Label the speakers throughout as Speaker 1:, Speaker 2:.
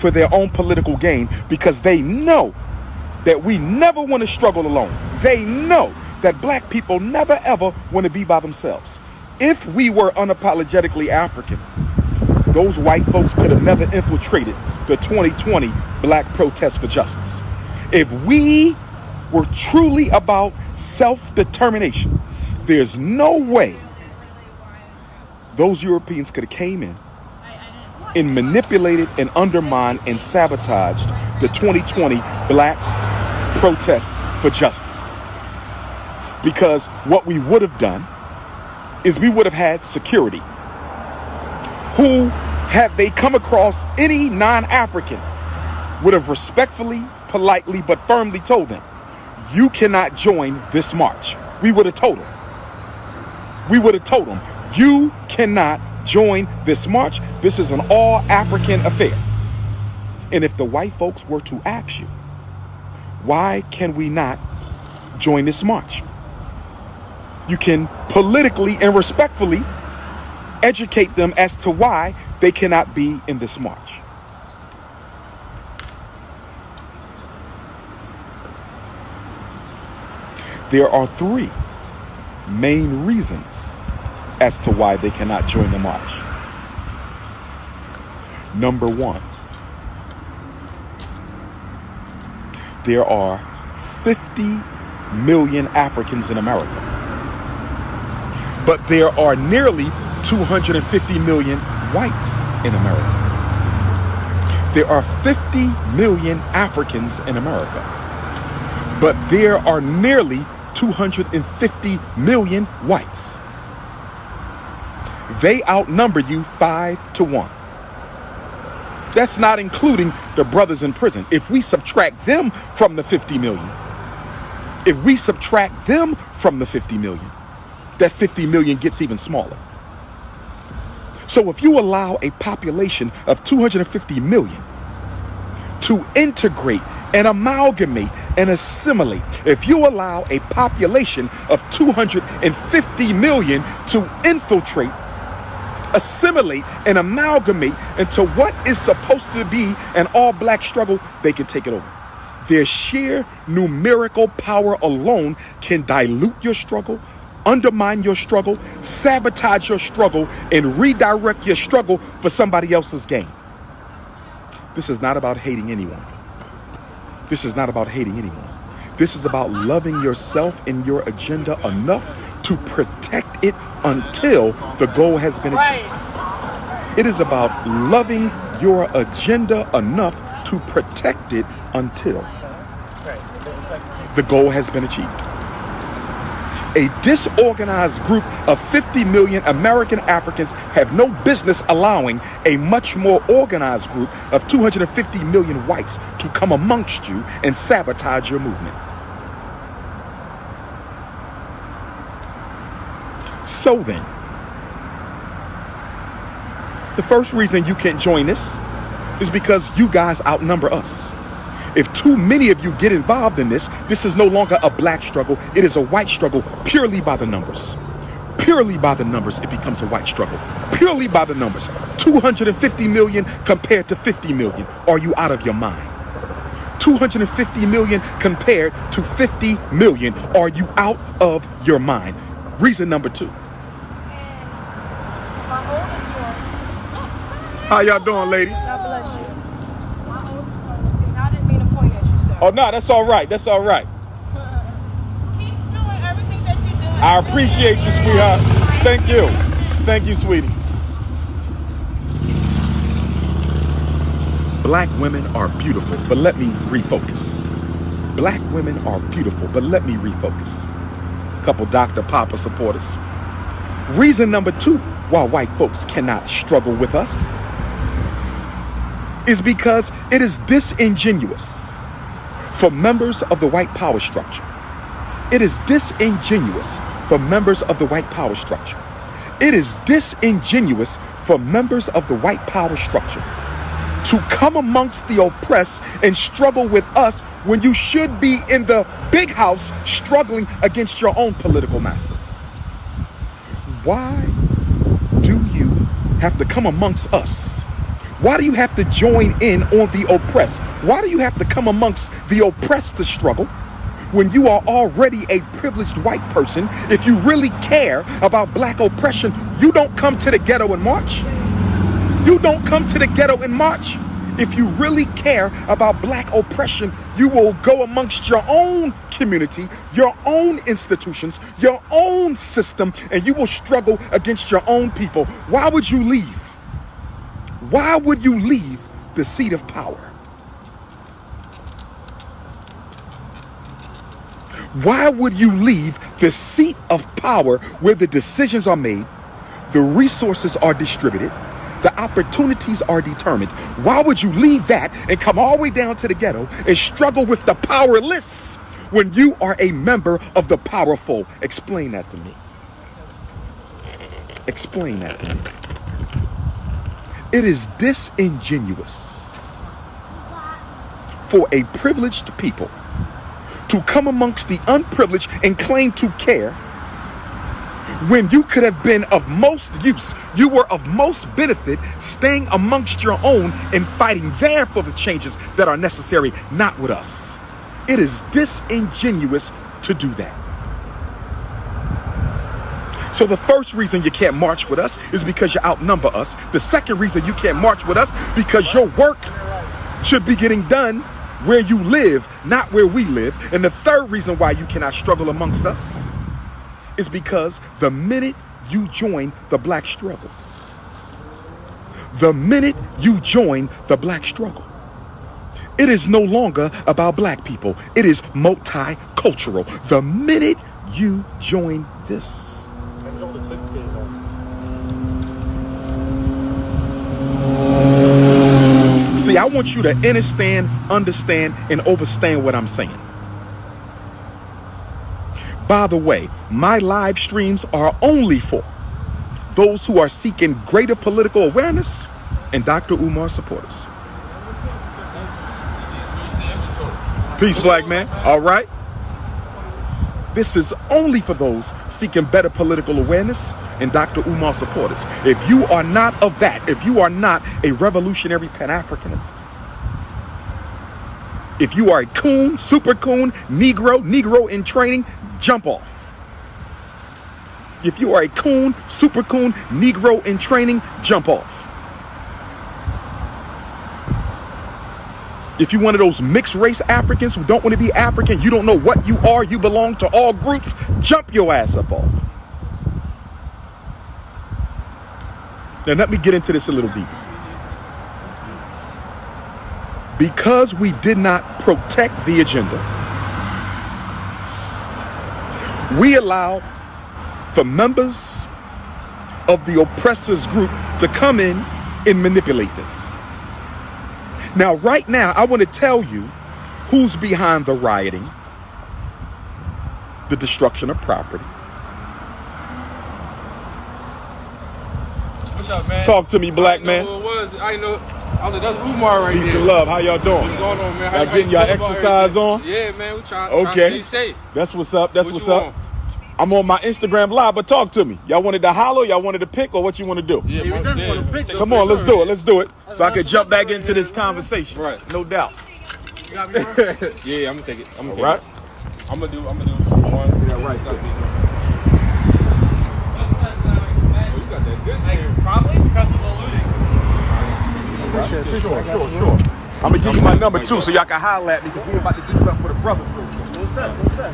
Speaker 1: for their own political gain, because they know that we never want to struggle alone. They know that black people never ever want to be by themselves. If we were unapologetically African, those white folks could have never infiltrated the 2020 black protest for justice. If we were truly about self-determination, there's no way those Europeans could have came in and manipulated and undermined and sabotaged the 2020 black protests for justice. Because what we would have done is we would have had security who, had they come across any non-African, would have respectfully, politely, but firmly told them, you cannot join this march. We would have told them. You cannot join this march. This is an all-African affair. And if the white folks were to ask you, why can we not join this march? You can politically and respectfully educate them as to why they cannot be in this march. There are three main reasons as to why they cannot join the march. Number one, there are 50 million Africans in America, but there are nearly 250 million whites in America. There are 50 million Africans in America, but there are nearly 250 million whites. They outnumber you 5-1. That's not including the brothers in prison. If we subtract them from the 50 million, that 50 million gets even smaller. So if you allow a population of 250 million to integrate and amalgamate and assimilate, if you allow a population of 250 million to infiltrate, assimilate, and amalgamate into what is supposed to be an all-black struggle, they can take it over. Their sheer numerical power alone can dilute your struggle, undermine your struggle, sabotage your struggle, and redirect your struggle for somebody else's gain. This is not about hating anyone. This is about loving yourself and your agenda enough to protect it until the goal has been achieved. It is about loving your agenda enough to protect it until the goal has been achieved. A disorganized group of 50 million American Africans have no business allowing a much more organized group of 250 million whites to come amongst you and sabotage your movement. So then, the first reason you can't join this is because you guys outnumber us. If too many of you get involved in this, this is no longer a black struggle. It is a white struggle purely by the numbers. Purely by the numbers, it becomes a white struggle. Purely by the numbers. 250 million compared to 50 million. Are you out of your mind? 250 million compared to 50 million. Are you out of your mind? Reason number two. How y'all doing, ladies?
Speaker 2: God bless you. I didn't mean to point at you, sir.
Speaker 1: Oh, no, that's all right. That's all right.
Speaker 2: Keep doing everything that you're doing.
Speaker 1: I appreciate you, sweetheart. Thank you. Thank you, sweetie. Black women are beautiful, but let me refocus. Black women are beautiful, but let me refocus. Couple Dr. Papa supporters. Reason number two why white folks cannot struggle with us is because it is disingenuous for members of the white power structure. It is disingenuous for members of the white power structure. It is disingenuous for members of the white power structure to come amongst the oppressed and struggle with us when you should be in the big house struggling against your own political masters. Why do you have to come amongst us Why do you have to join in on the oppressed? Why do you have to come amongst the oppressed to struggle when you are already a privileged white person? If you really care about black oppression, you don't come to the ghetto and march. You don't come to the ghetto and march. If you really care about black oppression, you will go amongst your own community, your own institutions, your own system, and you will struggle against your own people. Why would you leave? Why would you leave the seat of power? Why would you leave the seat of power where the decisions are made, the resources are distributed, the opportunities are determined? Why would you leave that and come all the way down to the ghetto and struggle with the powerless when you are a member of the powerful? Explain that to me. Explain that to me. It is disingenuous for a privileged people to come amongst the unprivileged and claim to care when you could have been of most use. You were of most benefit staying amongst your own and fighting there for the changes that are necessary, not with us. It is disingenuous to do that. So the first reason you can't march with us is because you outnumber us. The second reason you can't march with us because your work should be getting done where you live, not where we live. And the third reason why you cannot struggle amongst us is because the minute you join the black struggle, the minute you join the black struggle, it is no longer about black people. It is multicultural. The minute you join this, see, I want you to understand, and overstand what I'm saying. By the way, my live streams are only for those who are seeking greater political awareness and Dr. Umar supporters. Peace, black man. All right. This is only for those seeking better political awareness and Dr. Umar supporters. If you are not of that, if you are not a revolutionary Pan-Africanist, if you are a coon, super coon, Negro in training, jump off. If you are a coon, super coon, Negro in training, jump off. If you're one of those mixed race Africans who don't want to be African, you don't know what you are, you belong to all groups, jump your ass up off. Now let me get into this a little deeper. Because we did not protect the agenda, we allow for members of the oppressors group to come in and manipulate this. Now, right now, I want to tell you who's behind the rioting, the destruction of property.
Speaker 3: What's up, man?
Speaker 1: Talk to me, black man.
Speaker 3: Who it was. I know. I was like, that's Umar right there.
Speaker 1: Peace and love. How y'all doing?
Speaker 3: What's going on, man?
Speaker 1: Y'all getting y'all exercise on?
Speaker 3: Yeah, man. We trying
Speaker 1: Okay.
Speaker 3: to stay safe.
Speaker 1: That's what's up. That's
Speaker 3: What
Speaker 1: what's
Speaker 3: you
Speaker 1: up.
Speaker 3: want?
Speaker 1: I'm on my Instagram live, but talk to me. Y'all wanted to holler? Y'all wanted to pick, or what you want to do?
Speaker 3: Yeah,
Speaker 4: we
Speaker 3: most
Speaker 4: definitely
Speaker 3: definitely.
Speaker 4: wanna pick
Speaker 3: Take
Speaker 1: Come
Speaker 3: a
Speaker 1: on, let's
Speaker 3: picture.
Speaker 1: do it. Let's do it. So I can
Speaker 4: That's
Speaker 1: jump back
Speaker 4: right
Speaker 1: into this
Speaker 4: here.
Speaker 1: conversation.
Speaker 3: Right.
Speaker 1: No doubt.
Speaker 4: You got me, bro?
Speaker 3: Yeah, I'm gonna take it. I'm gonna
Speaker 1: All right.
Speaker 3: take it. I'm gonna do one.
Speaker 1: Yeah, right.
Speaker 3: Oh, you got that good hair.
Speaker 2: Probably because of the looting.
Speaker 1: Sure. I'm gonna give you my number too, so y'all can holler at me, because we about to do something for the brothers.
Speaker 4: What's that? What's that?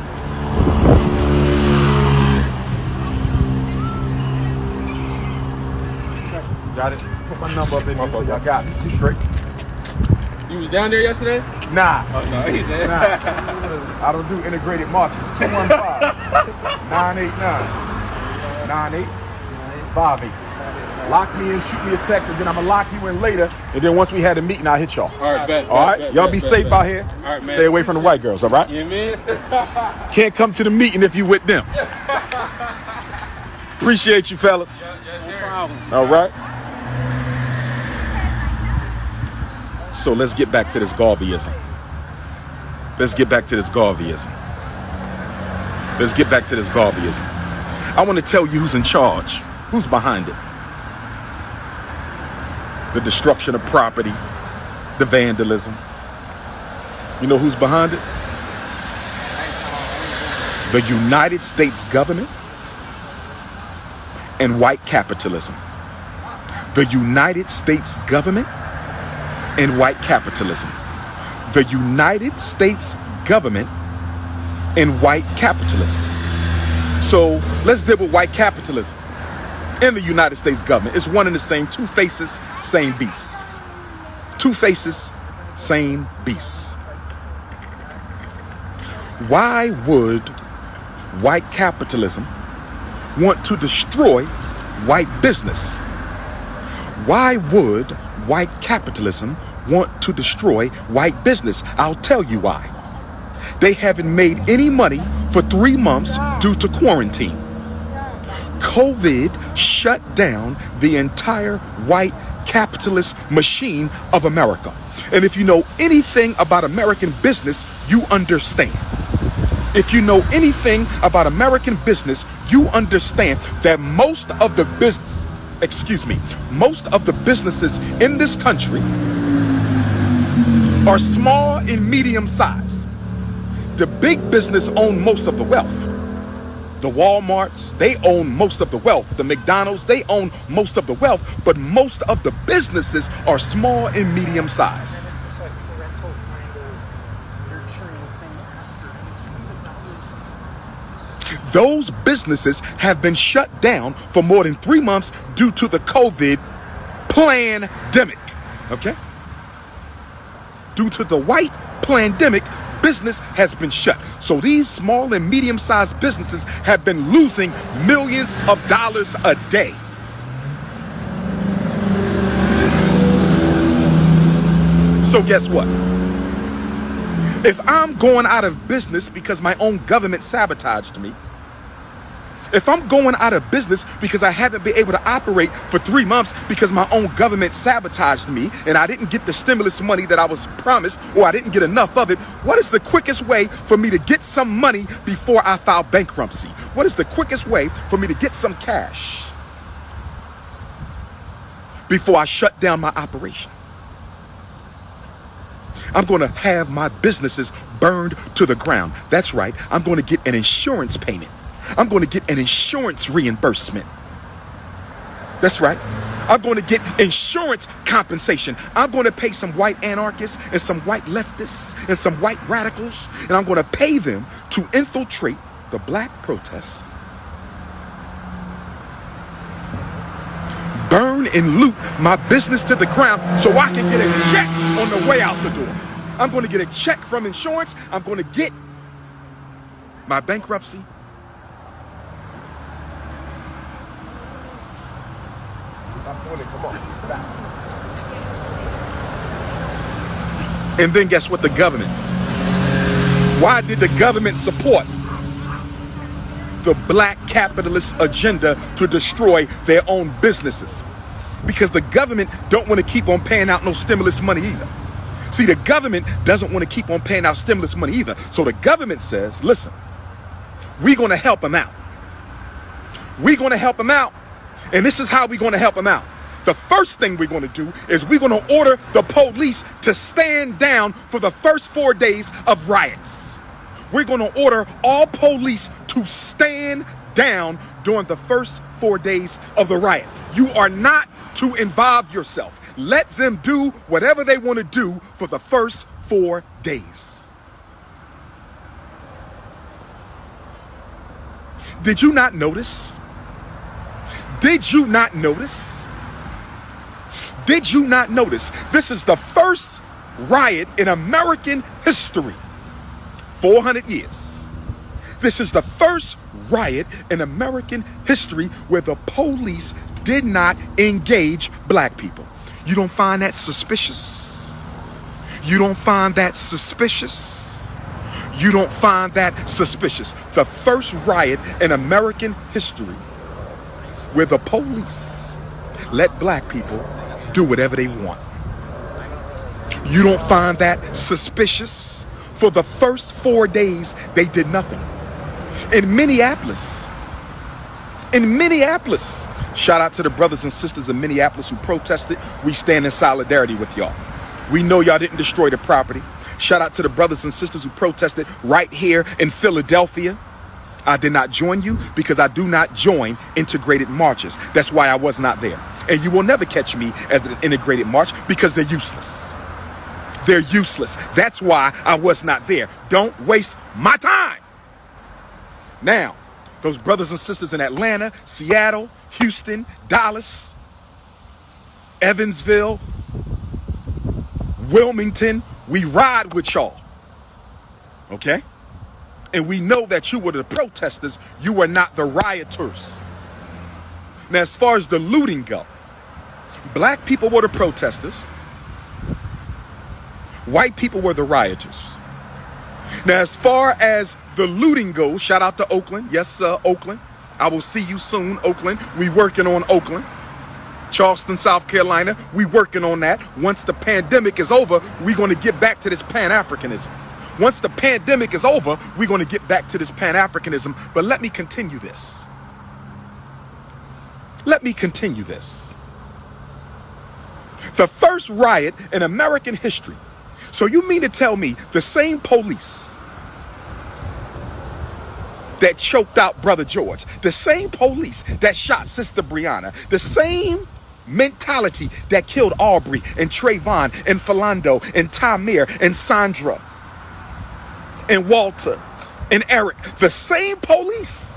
Speaker 1: Got it? Put my number up in there so y'all got it. You straight?
Speaker 3: You was down there yesterday?
Speaker 1: Nah.
Speaker 3: Oh, no, he said.
Speaker 1: Nah. I don't do integrated marches. 215-989-9858. Lock me in, shoot me a text, and then I'm gonna lock you in later. And then once we had a meeting, I'll hit y'all.
Speaker 3: All right, bet.
Speaker 1: All right?
Speaker 3: bet,
Speaker 1: Y'all
Speaker 3: bet,
Speaker 1: be
Speaker 3: bet,
Speaker 1: safe
Speaker 3: bet.
Speaker 1: out here.
Speaker 3: All right, man.
Speaker 1: Stay away from the white girls, all right?
Speaker 3: You know what I mean?
Speaker 1: Can't come to the meeting if you with them. Appreciate you, fellas.
Speaker 3: Yes, sir.
Speaker 1: All right. So let's get back to this Garveyism. Let's get back to this Garveyism. Let's get back to this Garveyism. I want to tell you who's in charge, who's behind it. the destruction of property, the vandalism. You know who's behind it? The United States government and white capitalism. The United States government and white capitalism. The United States government and white capitalism. So let's deal with white capitalism and the United States government. It's one and the same, two faces, same beast. Two faces, same beast. Why would white capitalism want to destroy white business? Why would white capitalism want to destroy white business? I'll tell you why. They haven't made any money for 3 months due to quarantine. COVID shut down the entire white capitalist machine of America. And if you know anything about American business, you understand. If you know anything about American business, you understand that most of the businesses in this country are small and medium size. The big business own most of the wealth. The Walmarts, they own most of the wealth. The McDonald's, they own most of the wealth, but most of the businesses are small and medium size. Those businesses have been shut down for more than 3 months due to the COVID pandemic. Okay? Due to the white pandemic, business has been shut. So these small and medium-sized businesses have been losing millions of dollars a day. So guess what? If I'm going out of business because my own government sabotaged me, if I'm going out of business because I haven't been able to operate for 3 months because my own government sabotaged me and I didn't get the stimulus money that I was promised, or I didn't get enough of it, what is the quickest way for me to get some money before I file bankruptcy? What is the quickest way for me to get some cash before I shut down my operation? I'm going to have my businesses burned to the ground. That's right. I'm going to get an insurance payment. I'm going to get an insurance reimbursement. That's right. I'm going to get insurance compensation. I'm going to pay some white anarchists and some white leftists and some white radicals, and I'm going to pay them to infiltrate the black protests, burn and loot my business to the ground so I can get a check on the way out the door. I'm going to get a check from insurance. I'm going to get my bankruptcy. And then guess what? The government. Why did the government support the black capitalist agenda to destroy their own businesses? Because the government don't want to keep on paying out no stimulus money either. See, the government doesn't want to keep on paying out stimulus money either. So the government says, listen, we're going to help them out. We're going to help them out. And this is how we're going to help them out. The first thing we're going to do is we're going to order the police to stand down for the first 4 days of riots. We're going to order all police to stand down during the first 4 days of the riot. You are not to involve yourself. Let them do whatever they want to do for the first 4 days. Did you not notice? Did you not notice? Did you not notice? This is the first riot in American history. 400 years. This is the first riot in American history where the police did not engage black people. You don't find that suspicious? You don't find that suspicious? You don't find that suspicious? The first riot in American history where the police let black people do whatever they want. You don't find that suspicious? For the first 4 days, they did nothing. In Minneapolis, In Minneapolis, shout out to the brothers and sisters in Minneapolis who protested. We stand in solidarity with y'all. We know y'all didn't destroy the property. Shout out to the brothers and sisters who protested right here in Philadelphia. I did not join you because I do not join integrated marches. That's why I was not there. And you will never catch me as an integrated march because they're useless. They're useless. That's why I was not there. Don't waste my time. Now, those brothers and sisters in Atlanta, Seattle, Houston, Dallas, Evansville, Wilmington, we ride with y'all. Okay? And we know that you were the protesters. You were not the rioters. Now, as far as the looting go, black people were the protesters. White people were the rioters. Now, as far as the looting goes, shout out to Oakland. Yes, Oakland. I will see you soon, Oakland. We working on Oakland. Charleston, South Carolina, we working on that. Once the pandemic is over, we're going to get back to this Pan-Africanism. Once the pandemic is over, we're going to get back to this Pan-Africanism. But let me continue this. Let me continue this. The first riot in American history. So you mean to tell me the same police that choked out Brother George, the same police that shot Sister Brianna, the same mentality that killed Aubrey and Trayvon and Philando and Tamir and Sandra and Walter and Eric, the same police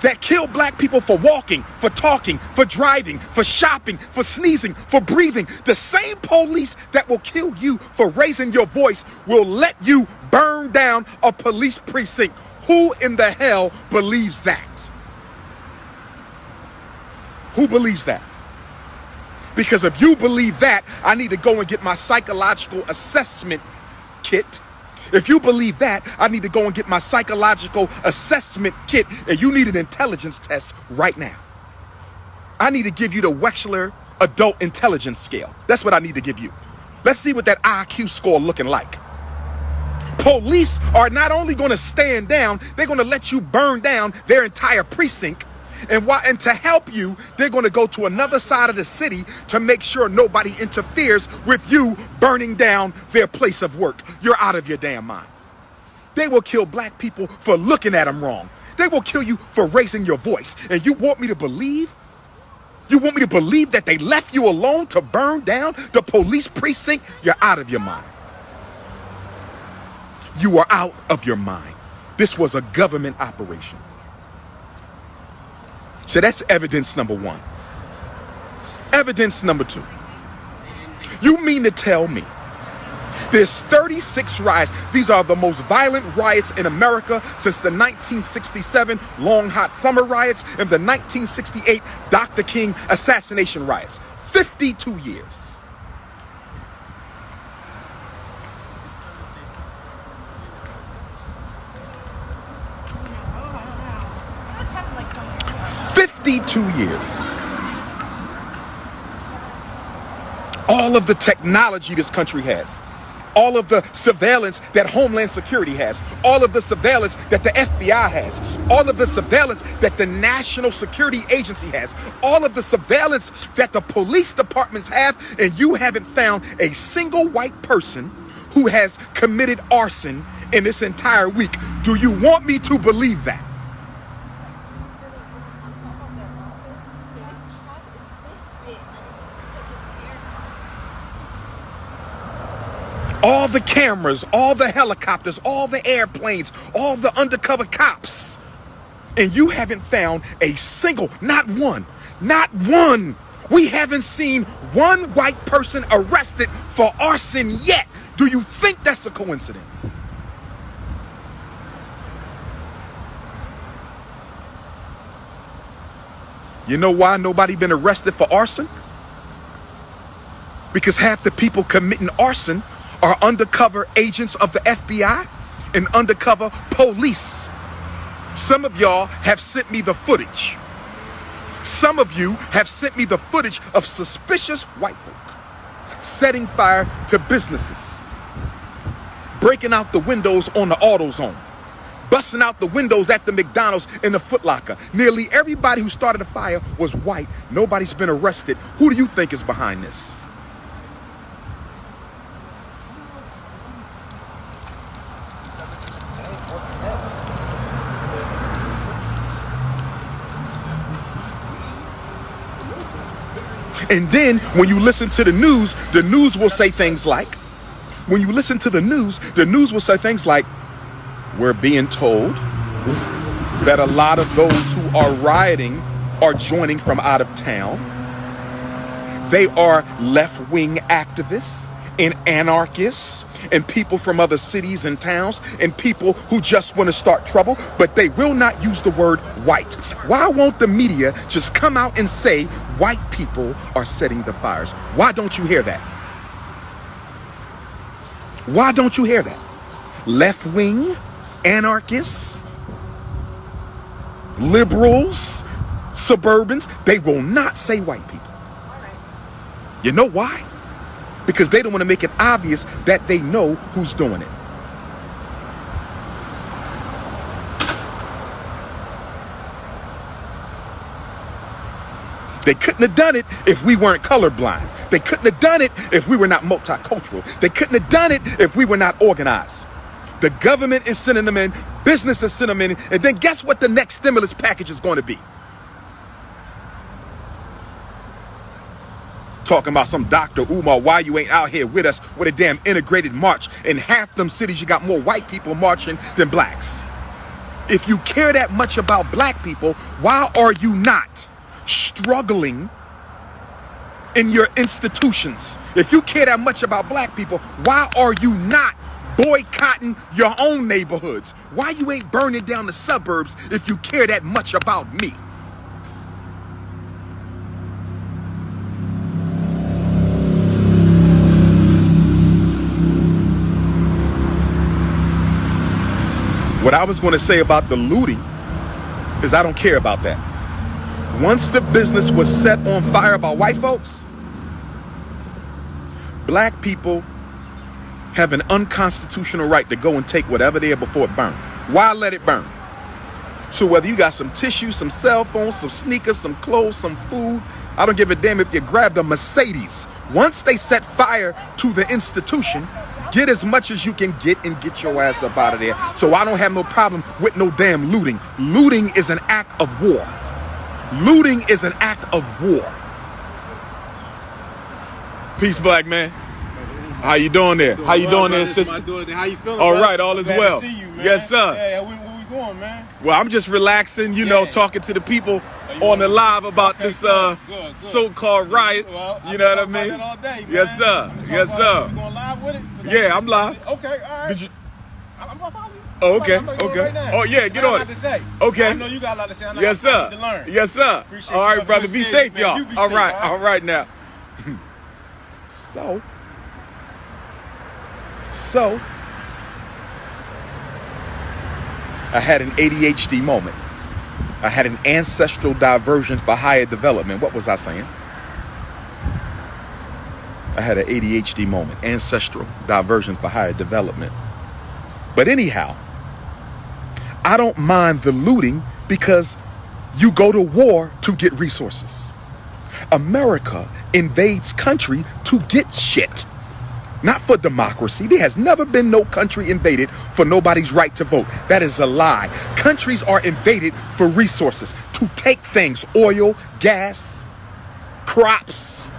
Speaker 1: that killed black people for walking, for talking, for driving, for shopping, for sneezing, for breathing, the same police that will kill you for raising your voice will let you burn down a police precinct. Who in the hell believes that? Who believes that? Because if you believe that, I need to go and get my psychological assessment kit. If you believe that, I need to go and get my psychological assessment kit, and you need an intelligence test right now. I need to give you the Wechsler Adult Intelligence Scale. That's what I need to give you. Let's see what that IQ score looking like. Police are not only going to stand down, they're going to let you burn down their entire precinct. And to help you, they're going to go to another side of the city to make sure nobody interferes with you burning down their place of work. You're out of your damn mind. They will kill black people for looking at them wrong. They will kill you for raising your voice. And you want me to believe? You want me to believe that they left you alone to burn down the police precinct? You're out of your mind. You are out of your mind. This was a government operation. So that's evidence number one. Evidence number two. You mean to tell me there's 36 riots? These are the most violent riots in America since the 1967 Long Hot Summer riots and the 1968 Dr. King assassination riots. 52 years. Years. All of the technology this country has, all of the surveillance that Homeland Security has, all of the surveillance that the FBI has, all of the surveillance that the National Security Agency has, all of the surveillance that the police departments have, and you haven't found a single white person who has committed arson in this entire week. Do you want me to believe that? All the cameras, all the helicopters, all the airplanes, all the undercover cops. And you haven't found a single, not one. We haven't seen one white person arrested for arson yet. Do you think that's a coincidence? You know why nobody been arrested for arson? Because half the people committing arson are undercover agents of the FBI and undercover police. Some of y'all have sent me the footage. Some of you have sent me the footage of suspicious white folk setting fire to businesses, breaking out the windows on the AutoZone, busting out the windows at the McDonald's and the Foot Locker. Nearly everybody who started the fire was white. Nobody's been arrested. Who do you think is behind this? And then when you listen to the news will say things like, when you listen to the news will say things like, we're being told that a lot of those who are rioting are joining from out of town. They are left-wing activists and anarchists and people from other cities and towns and people who just want to start trouble, but they will not use the word white. Why won't the media just come out and say white people are setting the fires? Why don't you hear that? Why don't you hear that? Left-wing anarchists, liberals, suburbans, they will not say white people. You know why? Because they don't want to make it obvious that they know who's doing it. They couldn't have done it if we weren't colorblind. They couldn't have done it if we were not multicultural. They couldn't have done it if we were not organized. The government is sending them in, business is sending them in, and then guess what the next stimulus package is going to be? Talking about some Dr. Umar, why you ain't out here with us with a damn integrated march. In half them cities, you got more white people marching than blacks. If you care that much about black people, why are you not struggling in your institutions? If you care that much about black people, why are you not boycotting your own neighborhoods? Why you ain't burning down the suburbs if you care that much about me? What I was going to say about the looting is I don't care about that. Once the business was set on fire by white folks, black people have an unconstitutional right to go and take whatever there before it burns. Why let it burn? So whether you got some tissue, some cell phones, some sneakers, some clothes, some food, I don't give a damn if you grab the Mercedes. Once they set fire to the institution, get as much as you can get and get your ass up out of there. So I don't have no problem with no damn looting. Looting is an act of war. Looting is an act of war. Peace, black man. How you doing there? How you doing there, sister?
Speaker 4: How you feeling?
Speaker 1: All
Speaker 4: brother?
Speaker 1: right, all is
Speaker 4: Glad
Speaker 1: well.
Speaker 4: to see you, man.
Speaker 1: Yes, sir.
Speaker 4: Yeah, where we going, man?
Speaker 1: Well, I'm just relaxing, you know, talking to the people on the live about this
Speaker 4: good.
Speaker 1: so-called riots.
Speaker 4: Well,
Speaker 1: you know what I
Speaker 4: talk
Speaker 1: mean?
Speaker 4: about that all day, man.
Speaker 1: Yes, sir. Yes, sir.
Speaker 4: You going live with it?
Speaker 1: Yeah, I'm live.
Speaker 4: Okay, all right.
Speaker 1: Did you?
Speaker 4: I'm gonna follow you.
Speaker 1: Oh, okay,
Speaker 4: I'm gonna do it
Speaker 1: okay.
Speaker 4: right now.
Speaker 1: Oh, yeah, get
Speaker 4: I got
Speaker 1: on
Speaker 4: a lot
Speaker 1: it.
Speaker 4: to say.
Speaker 1: Okay.
Speaker 4: I know you got a lot to say. I know
Speaker 1: Yes,
Speaker 4: I
Speaker 1: sir.
Speaker 4: need to learn.
Speaker 1: Yes, sir.
Speaker 4: Appreciate
Speaker 1: All
Speaker 4: you,
Speaker 1: right, brother. Be
Speaker 4: Appreciate
Speaker 1: safe,
Speaker 4: it, man.
Speaker 1: y'all.
Speaker 4: You be
Speaker 1: All
Speaker 4: safe,
Speaker 1: right.
Speaker 4: all
Speaker 1: All right now. So, I had an ADHD moment. I had an ancestral diversion for higher development. What was I saying? I had an ADHD moment, ancestral diversion for higher development. But anyhow, I don't mind the looting because you go to war to get resources. America invades country to get shit. Not for democracy. There has never been no country invaded for nobody's right to vote. That is a lie. Countries are invaded for resources, to take things, oil, gas, crops,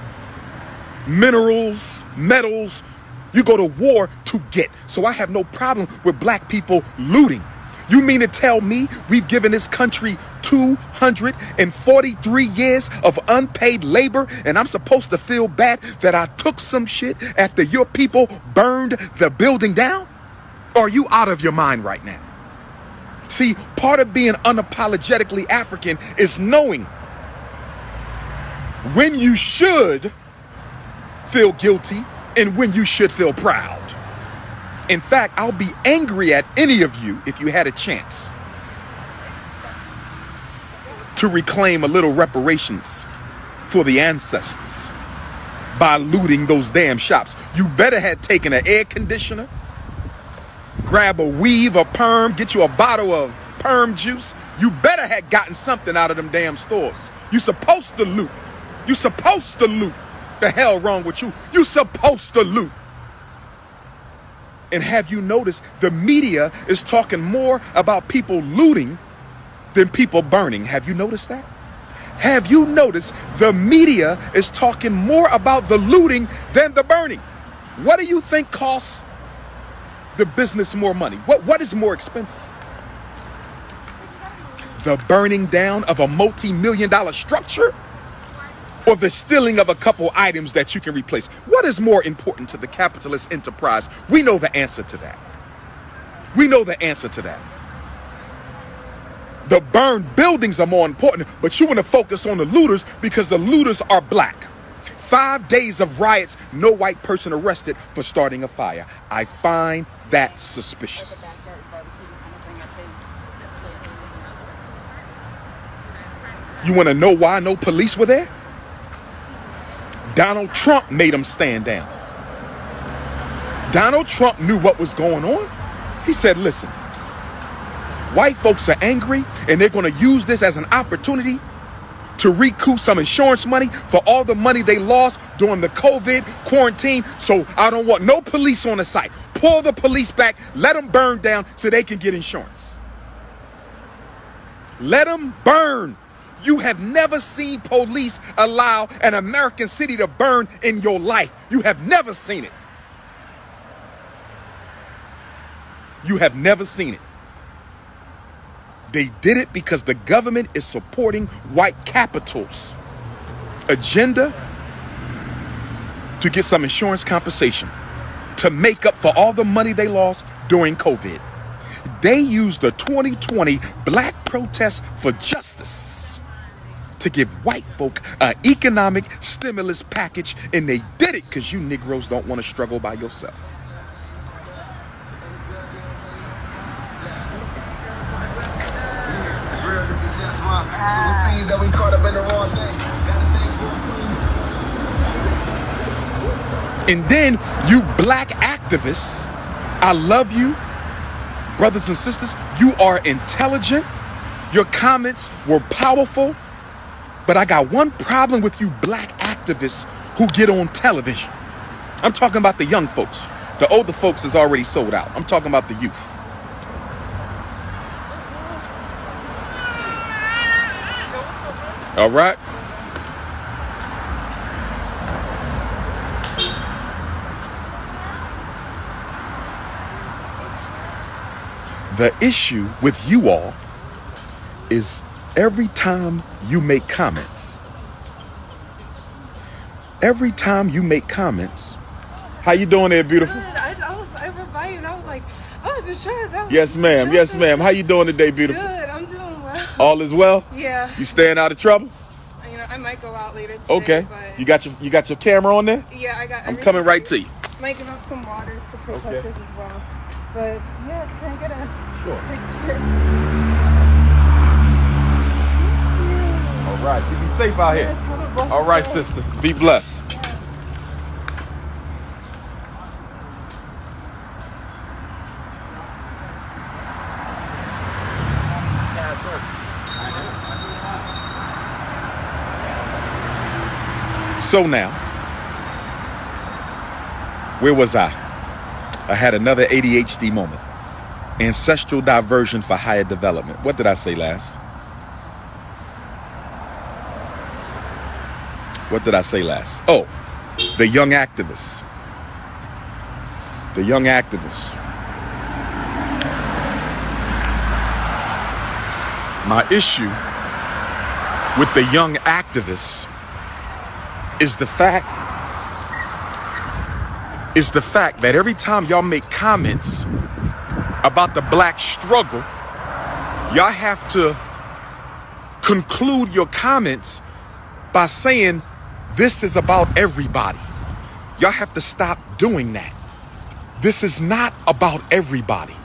Speaker 1: minerals, metals. You go to war to get. So I have no problem with black people looting. You mean to tell me we've given this country 243 years of unpaid labor and I'm supposed to feel bad that I took some shit after your people burned the building down? Or are you out of your mind right now? See, part of being unapologetically African is knowing when you should feel guilty and when you should feel proud. In fact, I'll be angry at any of you if you had a chance to reclaim a little reparations for the ancestors by looting those damn shops. You better had taken an air conditioner, grab a weave, a perm, get you a bottle of perm juice. You better have gotten something out of them damn stores. You supposed to loot. You supposed to loot. The hell wrong with you? You supposed to loot. And have you noticed the media is talking more about people looting than people burning? Have you noticed that? Have you noticed the media is talking more about the looting than the burning? What do you think costs the business more money? What is more expensive? The burning down of a multi-million-dollar structure, or the stealing of a couple items that you can replace? What is more important to the capitalist enterprise? We know the answer to that. We know the answer to that. The burned buildings are more important, but you want to focus on the looters because the looters are black. 5 days of riots, no white person arrested for starting a fire. I find that suspicious. You want to know why no police were there? Donald Trump made them stand down. Donald Trump knew what was going on. He said, listen, white folks are angry and they're going to use this as an opportunity to recoup some insurance money for all the money they lost during the COVID quarantine. So I don't want no police on the site. Pull the police back, let them burn down so they can get insurance. Let them burn. You have never seen police allow an American city to burn in your life. You have never seen it. You have never seen it. They did it because the government is supporting white capital's agenda to get some insurance compensation to make up for all the money they lost during COVID. They used the 2020 Black Protest for Justice to give white folk an economic stimulus package, and they did it because you Negroes don't want to struggle by yourself. And then you black activists, I love you, brothers and sisters. You are intelligent. Your comments were powerful. But I got one problem with you black activists who get on television. I'm talking about the young folks. The older folks is already sold out. I'm talking about the youth. All right. The issue with you all is every time you make comments, how you doing there, beautiful?
Speaker 2: Good. I was overbite and I was like, I wasn't sure that was
Speaker 1: Yes, ma'am. Yes, ma'am. How you doing today, beautiful?
Speaker 2: Good. I'm doing well.
Speaker 1: All is well?
Speaker 2: Yeah.
Speaker 1: You staying out of trouble?
Speaker 2: You know, I might go out later today.
Speaker 1: Okay.
Speaker 2: But
Speaker 1: You got your camera on there?
Speaker 2: yeah, I got.
Speaker 1: I'm coming right to you.
Speaker 2: Might give up some water to protesters
Speaker 1: Okay.
Speaker 2: as well. But yeah, can I get a
Speaker 1: Sure.
Speaker 2: picture?
Speaker 1: All right. You be safe out here.
Speaker 2: Yes, have a blessed
Speaker 1: All right,
Speaker 2: day.
Speaker 1: sister. Be blessed. So now, where was I? I had another ADHD moment. Ancestral diversion for higher development. What did I say last? What did I say last? Oh, the young activists. The young activists. My issue with the young activists is the fact that every time y'all make comments about the black struggle, y'all have to conclude your comments by saying this is about everybody. Y'all have to stop doing that. This is not about everybody.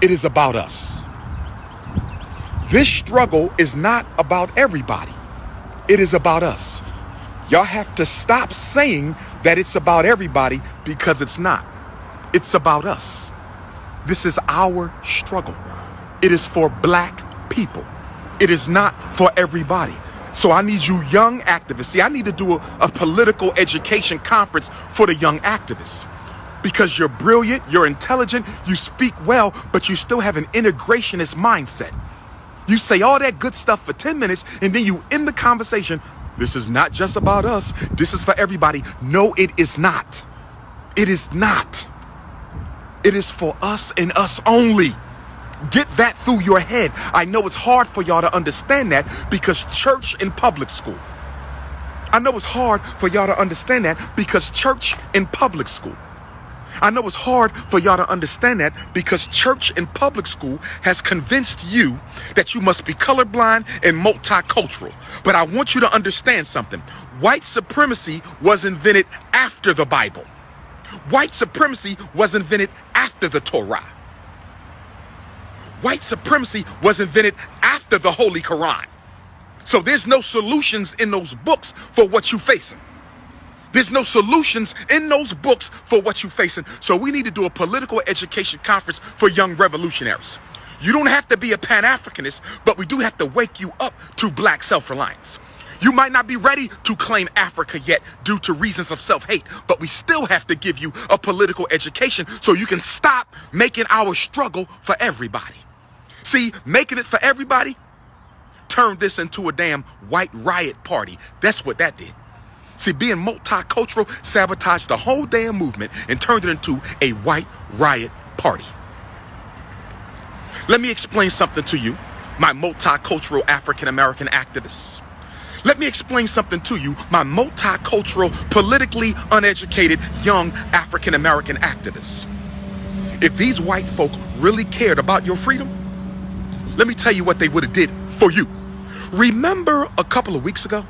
Speaker 1: It is about us. This struggle is not about everybody. It is about us. Y'all have to stop saying that it's about everybody because it's not. It's about us. This is our struggle. It is for black people. It is not for everybody. So I need you young activists. See, I need to do a political education conference for the young activists. Because you're brilliant, you're intelligent, you speak well, but you still have an integrationist mindset. You say all that good stuff for 10 minutes, and then you end the conversation. This is not just about us. This is for everybody. No, it is not. It is not. It is for us and us only. Get that through your head. I know it's hard for y'all to understand that because church in public school. I know it's hard for y'all to understand that because church in public school. I know it's hard for y'all to understand that because church in public school has convinced you that you must be colorblind and multicultural. But I want you to understand something. White supremacy was invented after the Bible. White supremacy was invented after the Torah. White supremacy was invented after the Holy Quran. So there's no solutions in those books for what you're facing. There's no solutions in those books for what you're facing. So we need to do a political education conference for young revolutionaries. You don't have to be a Pan-Africanist, but we do have to wake you up to black self-reliance. You might not be ready to claim Africa yet due to reasons of self-hate, but we still have to give you a political education so you can stop making our struggle for everybody. See, making it for everybody turned this into a damn white riot party. That's what that did. See, being multicultural sabotaged the whole damn movement and turned it into a white riot party. Let me explain something to you, my multicultural African-American activists. Let me explain something to you, my multicultural, politically uneducated, young African-American activists. If these white folk really cared about your freedom, let me tell you what they would have did for you. Remember a couple of weeks ago,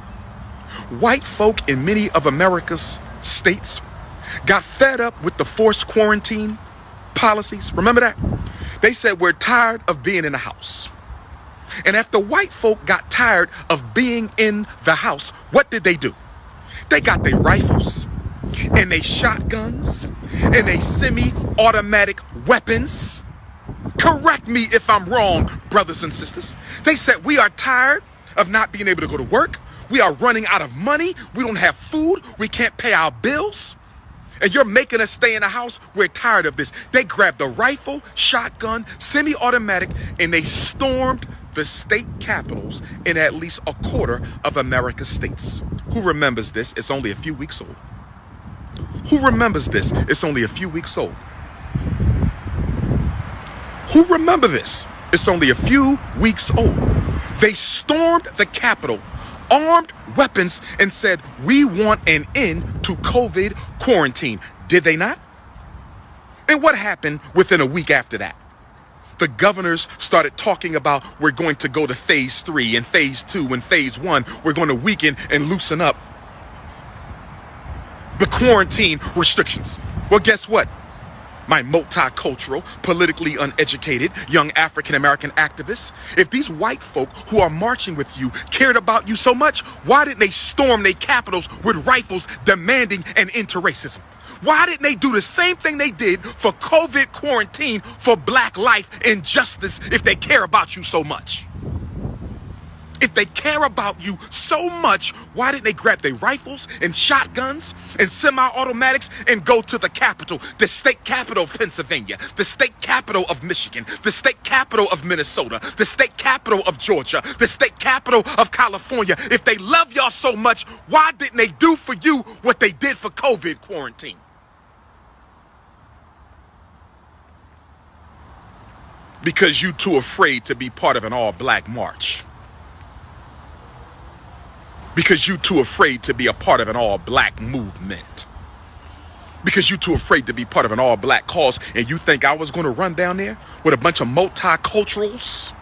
Speaker 1: white folk in many of America's states got fed up with the forced quarantine policies. Remember that? They said, we're tired of being in the house. And after white folk got tired of being in the house, what did they do? They got their rifles and they shotguns and they semi-automatic weapons. Correct me if I'm wrong, brothers and sisters. They said, we are tired of not being able to go to work. We are running out of money. We don't have food. We can't pay our bills. And you're making us stay in the house. We're tired of this. They grabbed a rifle, shotgun, semi-automatic, and they stormed the state capitals in at least a quarter of America's states. Who remembers this? It's only a few weeks old. Who remembers this? It's only a few weeks old. Who remember this? It's only a few weeks old. They stormed the Capitol, armed weapons, and said, we want an end to COVID quarantine. Did they not? And what happened within a week after that? The governors started talking about we're going to go to phase 3 and phase 2 and phase 1. We're going to weaken and loosen up the quarantine restrictions. Well, guess what? My multicultural, politically uneducated, young African-American activists, if these white folk who are marching with you cared about you so much, why didn't they storm their capitals with rifles demanding an end to racism? Why didn't they do the same thing they did for COVID quarantine for black life and justice if they care about you so much? If they care about you so much, why didn't they grab their rifles and shotguns and semi-automatics and go to the capital, the state capital of Pennsylvania, the state capital of Michigan, the state capital of Minnesota, the state capital of Georgia, the state capital of California? If they love y'all so much, why didn't they do for you what they did for COVID quarantine? Because you too afraid to be part of an all-black march. Because you too afraid to be a part of an all-black movement. Because you too afraid to be part of an all-black cause, and you think I was going to run down there with a bunch of multiculturals?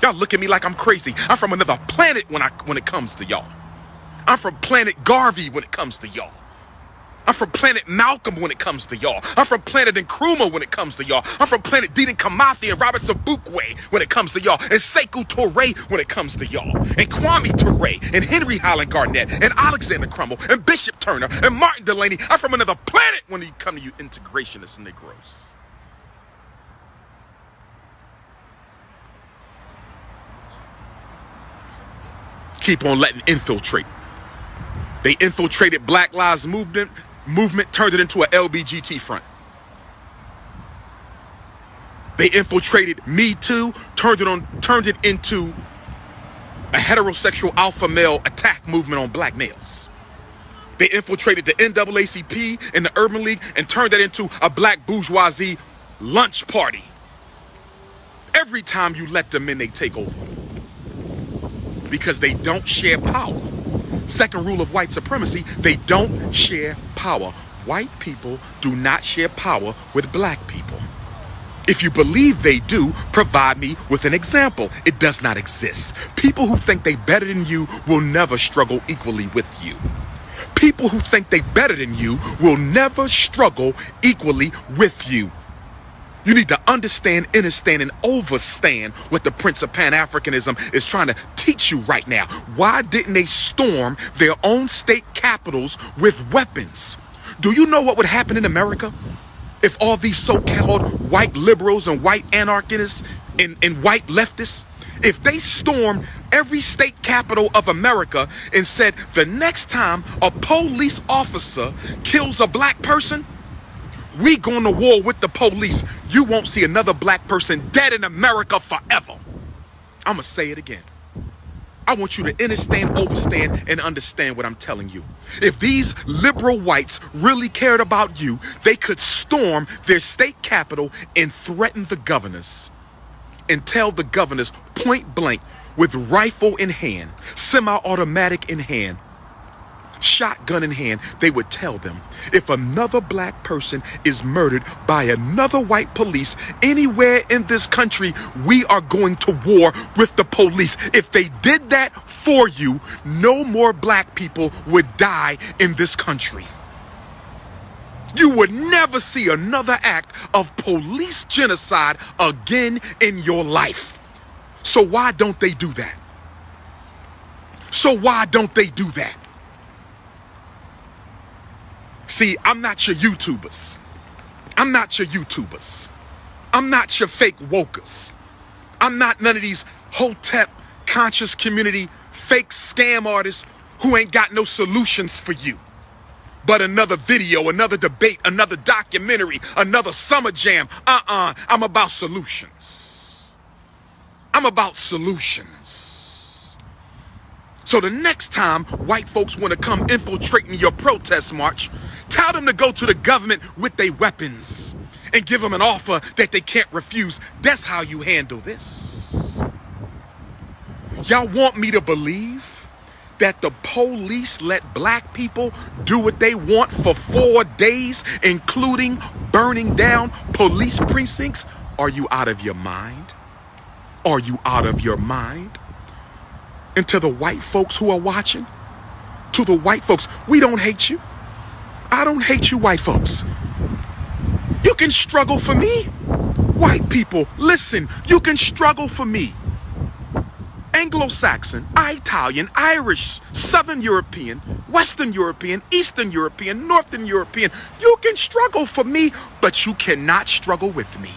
Speaker 1: Y'all look at me like I'm crazy. I'm from another planet when it comes to y'all. I'm from planet Garvey when it comes to y'all. I'm from planet Malcolm when it comes to y'all. I'm from planet Nkrumah when it comes to y'all. I'm from planet Dedan Kimathi and Robert Sobukwe when it comes to y'all. And Sekou Touré when it comes to y'all. And Kwame Touré and Henry Highland Garnett and Alexander Crummell and Bishop Turner and Martin Delaney. I'm from another planet when you come to you integrationists and Negroes. keep on letting infiltrate. They infiltrated Black Lives Movement, turned it into a LBGT front. They infiltrated Me Too, turned it into a heterosexual alpha male attack movement on black males. They infiltrated the NAACP and the Urban League and turned that into a black bourgeoisie lunch party. Every time you let them in, they take over. Because they don't share power. Second rule of white supremacy, they don't share power. White people do not share power with black people. If you believe they do, provide me with an example. It does not exist. People who think they better than you will never struggle equally with you. People who think they better than you will never struggle equally with you. You need to understand, understand, and overstand what the Prince of Pan-Africanism is trying to teach you right now. Why didn't they storm their own state capitals with weapons? Do you know what would happen in America if all these so-called white liberals and white anarchists and white leftists, if they stormed every state capital of America and said, the next time a police officer kills a black person, we going to war with the police. You won't see another black person dead in America forever. I'm going to say it again. I want you to understand, overstand, and understand what I'm telling you. If these liberal whites really cared about you, they could storm their state capital and threaten the governors and tell the governors point blank with rifle in hand, semi-automatic in hand, shotgun in hand, they would tell them, if another black person is murdered by another white police anywhere in this country, we are going to war with the police. If they did that for you, no more black people would die in this country. You would never see another act of police genocide again in your life. So why don't they do that? So why don't they do that? See, I'm not your YouTubers. I'm not your YouTubers. I'm not your fake wokers. I'm not none of these hotep conscious community fake scam artists who ain't got no solutions for you. But another video, another debate, another documentary, another summer jam. I'm about solutions. I'm about solutions. So the next time white folks want to come infiltrating your protest march, tell them to go to the government with their weapons and give them an offer that they can't refuse. That's how you handle this. Y'all want me to believe that the police let black people do what they want for 4 days, including burning down police precincts? Are you out of your mind? Are you out of your mind? And to the white folks who are watching, to the white folks, we don't hate you. I don't hate you, white folks. You can struggle for me. White people, listen, you can struggle for me. Anglo-Saxon, Italian, Irish, Southern European, Western European, Eastern European, Northern European, you can struggle for me, but you cannot struggle with me.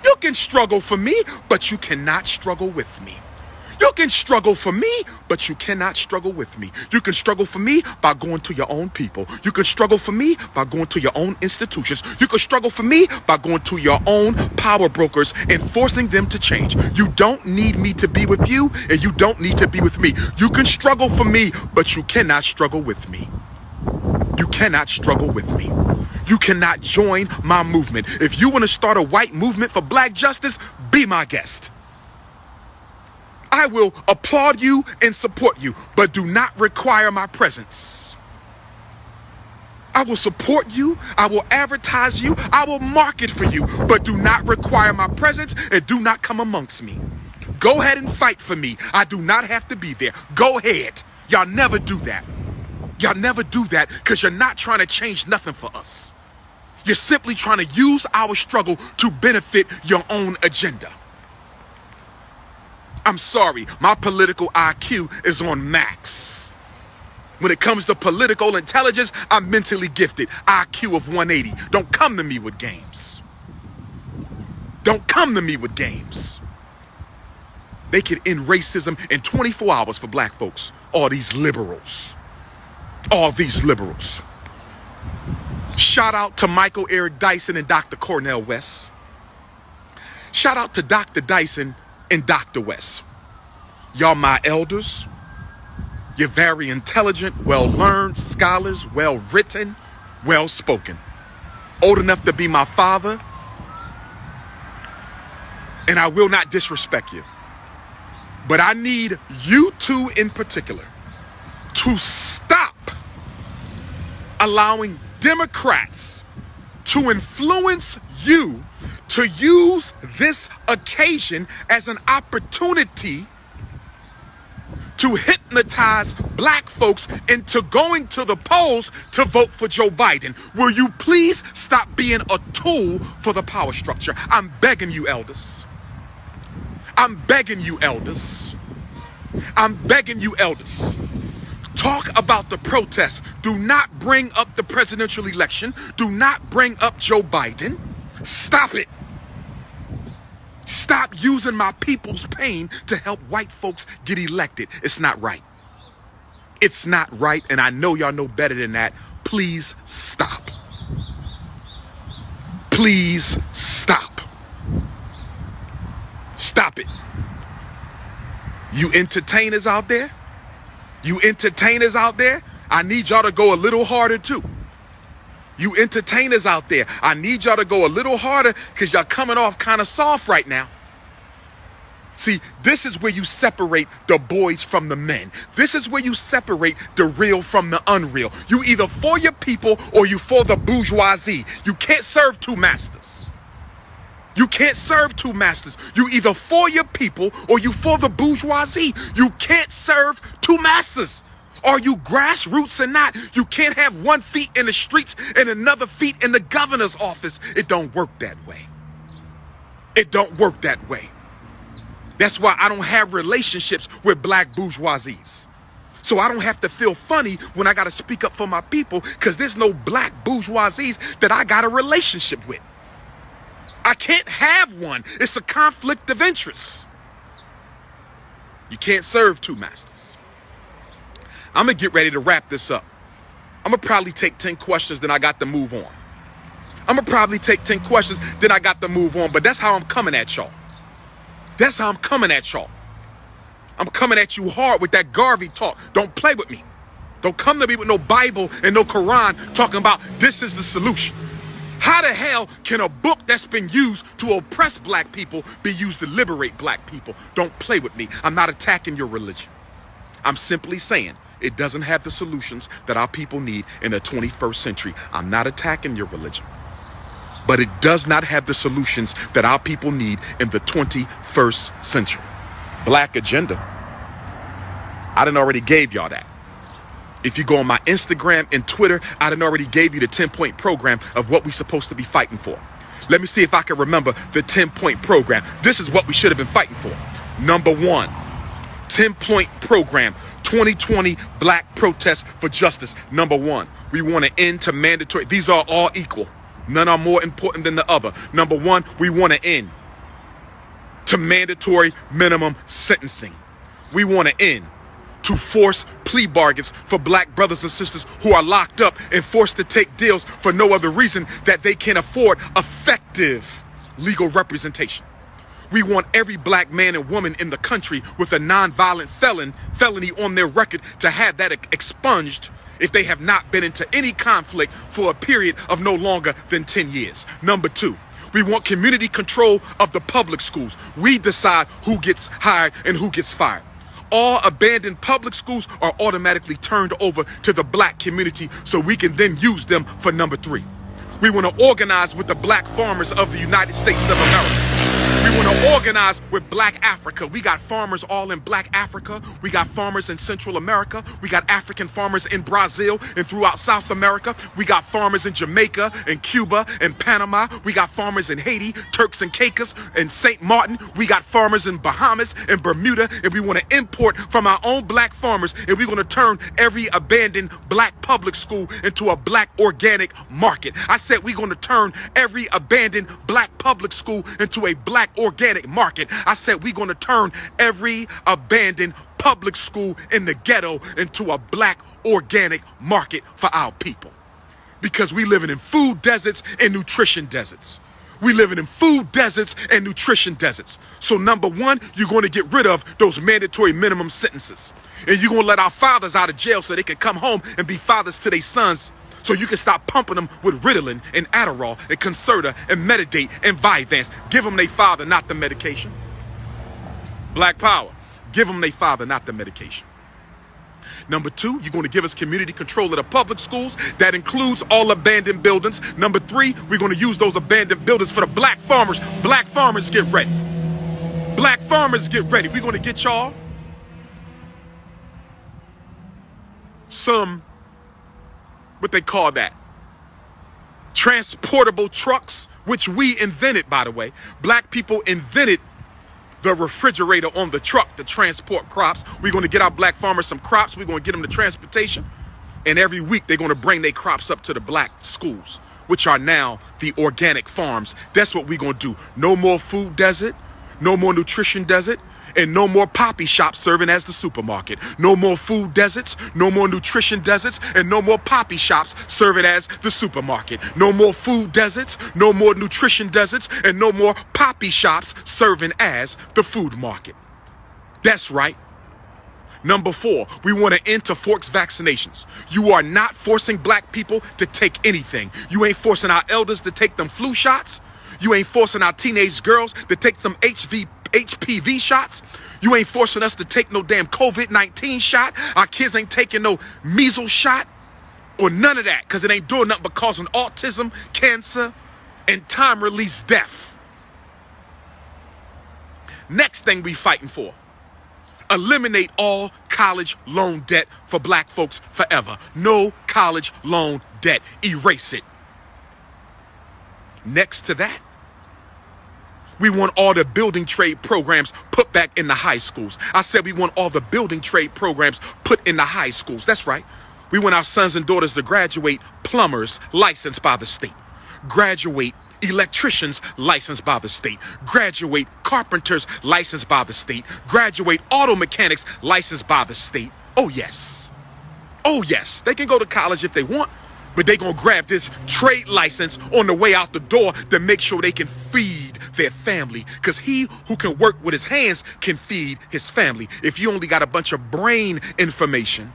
Speaker 1: You can struggle for me, but you cannot struggle with me. You can struggle for me, but you cannot struggle with me. You can struggle for me by going to your own people. You can struggle for me by going to your own institutions. You can struggle for me by going to your own power brokers and forcing them to change. You don't need me to be with you, and you don't need to be with me. You can struggle for me, but you cannot struggle with me. You cannot struggle with me. You cannot join my movement. If you want to start a white movement for black justice, be my guest. I will applaud you and support you, but do not require my presence. I will support you, I will advertise you, I will market for you, but do not require my presence and do not come amongst me. Go ahead and fight for me. I do not have to be there. Go ahead. Y'all never do that. Y'all never do that because you're not trying to change nothing for us. You're simply trying to use our struggle to benefit your own agenda. I'm sorry, my political IQ is on max. When it comes to political intelligence, I'm mentally gifted. IQ of 180. Don't come to me with games. Don't come to me with games. They could end racism in 24 hours for black folks. All these liberals. All these liberals. Shout out to Michael Eric Dyson and Dr. Cornel West. Shout out to Dr. Dyson and Dr. West. Y'all my elders. You're very intelligent, well-learned, scholars, well-written, well-spoken. Old enough to be my father. And I will not disrespect you. But I need you two in particular to stop allowing Democrats to influence you to use this occasion as an opportunity to hypnotize black folks into going to the polls to vote for Joe Biden. Will you please stop being a tool for the power structure? I'm begging you, elders. I'm begging you, elders. I'm begging you, elders. Talk about the protests. Do not bring up the presidential election. Do not bring up Joe Biden. Stop it. Stop using my people's pain to help white folks get elected. It's not right. It's not right, and I know y'all know better than that. Please stop. Please stop. Stop it. You entertainers out there? You entertainers out there? I need y'all to go a little harder too. You entertainers out there, I need y'all to go a little harder because y'all coming off kind of soft right now. See, this is where you separate the boys from the men. This is where you separate the real from the unreal. You either for your people or you for the bourgeoisie. You can't serve two masters. You can't serve two masters. You either for your people or you for the bourgeoisie. You can't serve two masters. Are you grassroots or not? You can't have one feet in the streets and another feet in the governor's office. It don't work that way. It don't work that way. That's why I don't have relationships with black bourgeoisies. So I don't have to feel funny when I got to speak up for my people because there's no black bourgeoisies that I got a relationship with. I can't have one. It's a conflict of interest. You can't serve two masters. I'm going to get ready to wrap this up. I'm going to probably take 10 questions, then I got to move on. I'm going to probably take 10 questions, then I got to move on. But that's how I'm coming at y'all. That's how I'm coming at y'all. I'm coming at you hard with that Garvey talk. Don't play with me. Don't come to me with no Bible and no Quran talking about this is the solution. How the hell can a book that's been used to oppress black people be used to liberate black people? Don't play with me. I'm not attacking your religion. I'm simply saying it doesn't have the solutions that our people need in the 21st century. I'm not attacking your religion. But it does not have the solutions that our people need in the 21st century. Black agenda. I done already gave y'all that. If you go on my Instagram and Twitter, I done already gave you the 10-point program of what we're supposed to be fighting for. Let me see if I can remember the 10-point program. This is what we should have been fighting for. Number one, 10-point program, 2020 Black Protests for Justice. Number one, we want to end to mandatory. These are all equal. None are more important than the other. Number one, we want to end to mandatory minimum sentencing. We want to end to force plea bargains for black brothers and sisters who are locked up and forced to take deals for no other reason that they can afford effective legal representation. We want every black man and woman in the country with a nonviolent felony on their record to have that expunged if they have not been into any conflict for a period of no longer than 10 years. Number two, we want community control of the public schools. We decide who gets hired and who gets fired. All abandoned public schools are automatically turned over to the black community so we can then use them for number three. We want to organize with the black farmers of the United States of America. We want to organize with Black Africa. We got farmers all in Black Africa. We got farmers in Central America. We got African farmers in Brazil and throughout South America. We got farmers in Jamaica and Cuba and Panama. We got farmers in Haiti, Turks and Caicos and St. Martin. We got farmers in Bahamas and Bermuda. And we want to import from our own black farmers. And we're going to turn every abandoned black public school into a black organic market. I said we're going to turn every abandoned black public school into a black organic market. I said we're going to turn every abandoned public school in the ghetto into a black organic market for our people. Because we living in food deserts and nutrition deserts. We living in food deserts and nutrition deserts. So number one, you're going to get rid of those mandatory minimum sentences. And you're going to let our fathers out of jail so they can come home and be fathers to their sons. So you can stop pumping them with Ritalin and Adderall and Concerta and Metadate and Vyvanse. Give them their father, not the medication. Black power. Give them their father, not the medication. Number two, you're going to give us community control of the public schools. That includes all abandoned buildings. Number three, we're going to use those abandoned buildings for the black farmers. Black farmers, get ready. Black farmers, get ready. We're going to get y'all some, what they call that, transportable trucks, which we invented, by the way. Black people invented the refrigerator on the truck to transport crops. We're going to get our black farmers some crops. We're going to get them the transportation. And every week they're going to bring their crops up to the black schools, which are now the organic farms. That's what we're going to do. No more food desert, no more nutrition desert, and no more poppy shops serving as the supermarket. No more food deserts, no more nutrition deserts, and no more poppy shops serving as the supermarket. No more food deserts, no more nutrition deserts, and no more poppy shops serving as the food market. That's right. Number four, we want to end to forced vaccinations. You are not forcing black people to take anything. You ain't forcing our elders to take them flu shots. You ain't forcing our teenage girls to take them HPV shots. You ain't forcing us to take no damn COVID-19 shot. Our kids ain't taking no measles shot or none of that, because it ain't doing nothing but causing autism, cancer, and time-release death. Next thing we fighting for: eliminate all college loan debt for black folks forever. No college loan debt. Erase it. Next to that, we want all the building trade programs put back in the high schools. I said we want all the building trade programs put in the high schools. That's right. We want our sons and daughters to graduate plumbers licensed by the state, graduate electricians licensed by the state, graduate carpenters licensed by the state, graduate auto mechanics licensed by the state. Oh yes. Oh yes. They can go to college if they want, but they gonna grab this trade license on the way out the door to make sure they can feed their family. Because he who can work with his hands can feed his family. If you only got a bunch of brain information,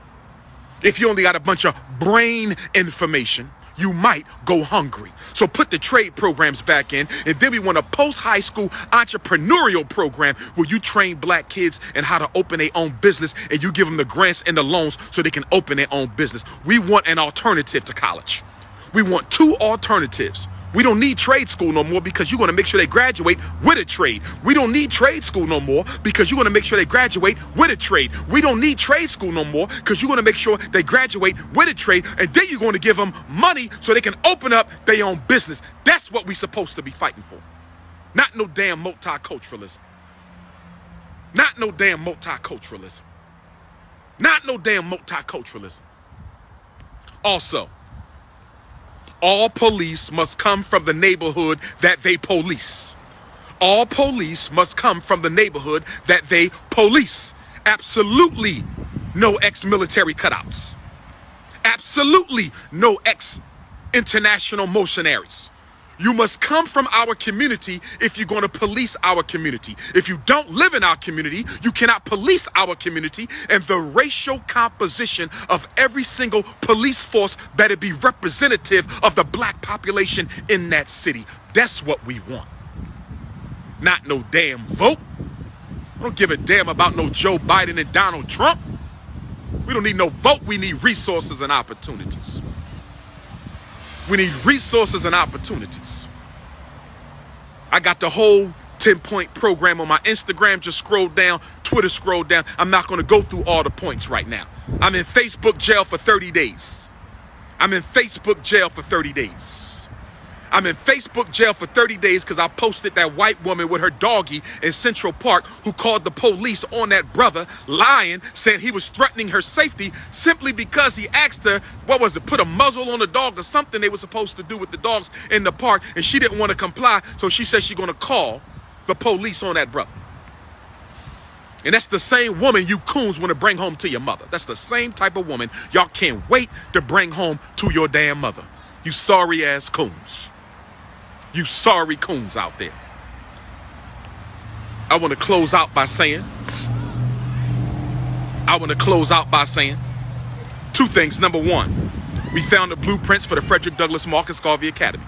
Speaker 1: you might go hungry. So put the trade programs back in, and then we want a post-high school entrepreneurial program where you train black kids in how to open their own business, and you give them the grants and the loans so they can open their own business. We want an alternative to college. We want two alternatives. We don't need trade school no more because you're going to make sure they graduate with a trade. We don't need trade school no more because you're going to make sure they graduate with a trade. We don't need trade school no more because you're going to make sure they graduate with a trade, and then you're going to give them money so they can open up their own business. That's what we're supposed to be fighting for. Not no damn multiculturalism. Not no damn multiculturalism. Not no damn multiculturalism. Also, all police must come from the neighborhood that they police. All police must come from the neighborhood that they police. Absolutely no ex-military cutouts. Absolutely no ex-international mercenaries. You must come from our community if you're going to police our community. If you don't live in our community, you cannot police our community. And the racial composition of every single police force better be representative of the black population in that city. That's what we want. Not no damn vote. I don't give a damn about no Joe Biden and Donald Trump. We don't need no vote. We need resources and opportunities. We need resources and opportunities. I got the whole 10-point program on my Instagram. Just scroll down. Twitter, scroll down. I'm not going to go through all the points right now. I'm in Facebook jail for 30 days. I'm in Facebook jail for 30 days. I'm in Facebook jail for 30 days because I posted that white woman with her doggy in Central Park who called the police on that brother, lying, saying he was threatening her safety simply because he asked her, what was it, put a muzzle on the dog or something they were supposed to do with the dogs in the park, and she didn't want to comply, so she said she's going to call the police on that brother. And that's the same woman you coons want to bring home to your mother. That's the same type of woman y'all can't wait to bring home to your damn mother. You sorry ass coons. You sorry coons out there. I want to close out by saying two things. Number one, we found the blueprints for the Frederick Douglass Marcus Garvey Academy.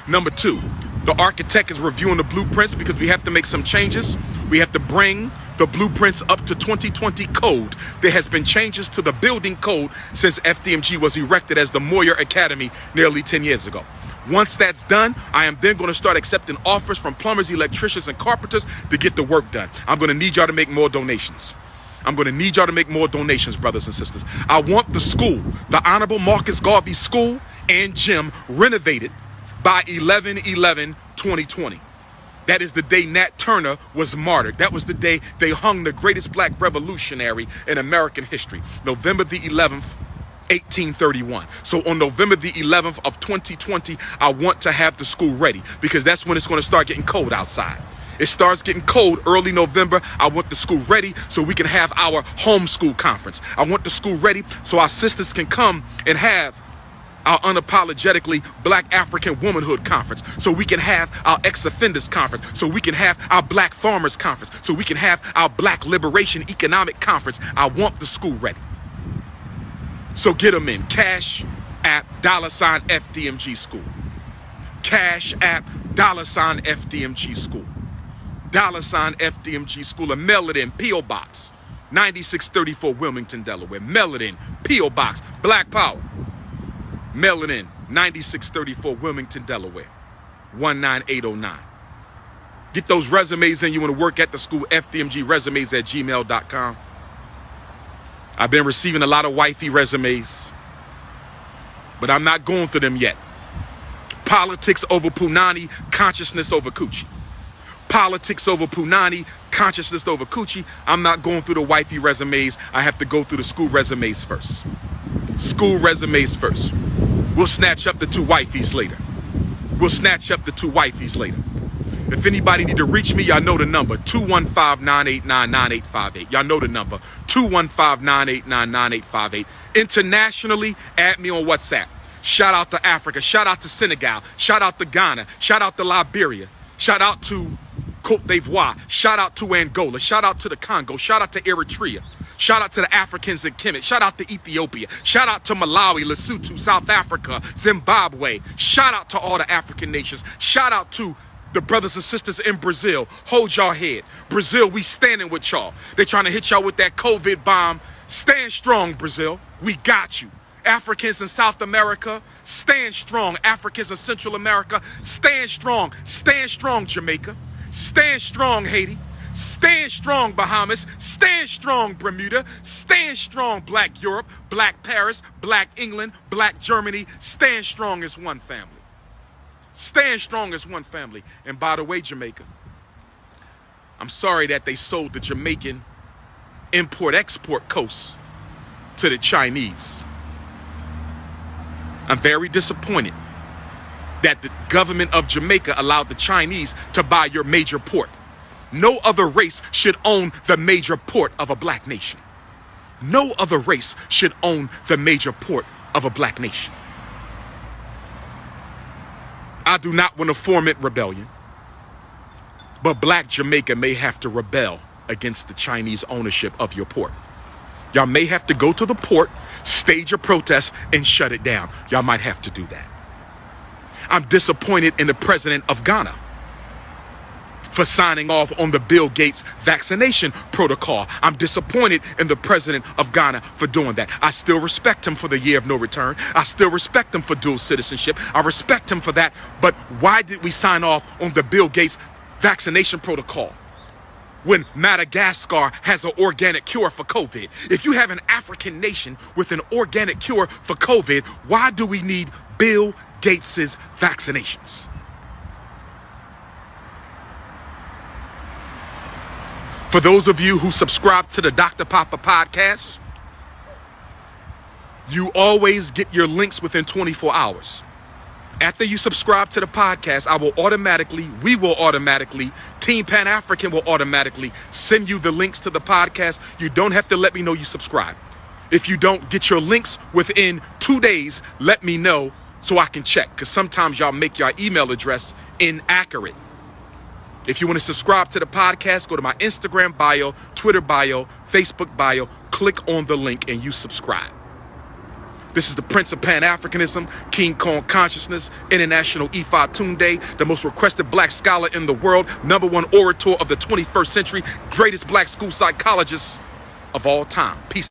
Speaker 1: Number two, the architect is reviewing the blueprints because we have to make some changes. We have to bring the blueprints up to 2020 code. There has been changes to the building code since FDMG was erected as the Moyer Academy nearly 10 years ago. Once that's done, I am then going to start accepting offers from plumbers, electricians, and carpenters to get the work done. I'm going to need y'all to make more donations. Brothers and sisters. I want the school, the Honorable Marcus Garvey School and Gym, renovated by 11/11/2020. That is the day Nat Turner was martyred. That was the day they hung the greatest black revolutionary in American history, November the 11th, 1831. So on November the 11th of 2020, I want to have the school ready because that's when it's going to start getting cold outside. It starts getting cold early November. I want the school ready so we can have our homeschool conference. I want the school ready so our sisters can come and have our unapologetically black African womanhood conference, so we can have our ex-offenders conference, so we can have our black farmers conference, so we can have our black liberation economic conference. I want the school ready. So get them in. Cash App $FDMG School. Cash App $FDMG School. $FDMG School, and mail it in. P.O. Box 9634 Wilmington, Delaware. Mail it in. P.O. Box Black Power. Mail it in. 9634 Wilmington, Delaware. 19809. Get those resumes in. You want to work at the school. FDMGresumes@gmail.com. I've been receiving a lot of wifey resumes, but I'm not going through them yet. Politics over Punani, consciousness over coochie. Politics over Punani, consciousness over coochie. I'm not going through the wifey resumes. I have to go through the school resumes first. School resumes first. We'll snatch up the two wifeys later. If anybody need to reach me, y'all know the number. 215-989-9858. Y'all know the number. 215-989-9858. Internationally, add me on WhatsApp. Shout out to Africa. Shout out to Senegal. Shout out to Ghana. Shout out to Liberia. Shout out to Cote d'Ivoire. Shout out to Angola. Shout out to the Congo. Shout out to Eritrea. Shout out to the Africans in Kemet. Shout out to Ethiopia. Shout out to Malawi, Lesotho, South Africa, Zimbabwe. Shout out to all the African nations. Shout out to the brothers and sisters in Brazil. Hold y'all head. Brazil, we standing with y'all. They trying to hit y'all with that COVID bomb. Stand strong, Brazil. We got you. Africans in South America, stand strong. Africans in Central America, stand strong. Stand strong, Jamaica. Stand strong, Haiti. Stand strong, Bahamas. Stand strong, Bermuda. Stand strong, Black Europe, Black Paris, Black England, Black Germany. Stand strong as one family. Stand strong as one family. And by the way, Jamaica, I'm sorry that they sold the Jamaican import-export coast to the Chinese. I'm very disappointed that the government of Jamaica allowed the Chinese to buy your major port. No other race should own the major port of a black nation. No other race should own the major port of a black nation. I do not want to foment rebellion, but black Jamaica may have to rebel against the Chinese ownership of your port. Y'all may have to go to the port, stage a protest, and shut it down. Y'all might have to do that. I'm disappointed in the president of Ghana for signing off on the Bill Gates vaccination protocol. I'm disappointed in the president of Ghana for doing that. I still respect him for the year of no return. I still respect him for dual citizenship. I respect him for that. But why did we sign off on the Bill Gates vaccination protocol when Madagascar has an organic cure for COVID? If you have an African nation with an organic cure for COVID, why do we need Bill Gates's vaccinations? For those of you who subscribe to the Dr. Papa podcast, you always get your links within 24 hours. After you subscribe to the podcast, we will automatically, Team Pan-African will automatically send you the links to the podcast. You don't have to let me know you subscribe. If you don't get your links within 2 days, let me know so I can check, because sometimes y'all make your email address inaccurate. If you want to subscribe to the podcast, go to my Instagram bio, Twitter bio, Facebook bio, click on the link and you subscribe. This is the Prince of Pan-Africanism, King Kong Consciousness, International Ifa Tunde, the most requested black scholar in the world, #1 orator of the 21st century, greatest black school psychologist of all time. Peace.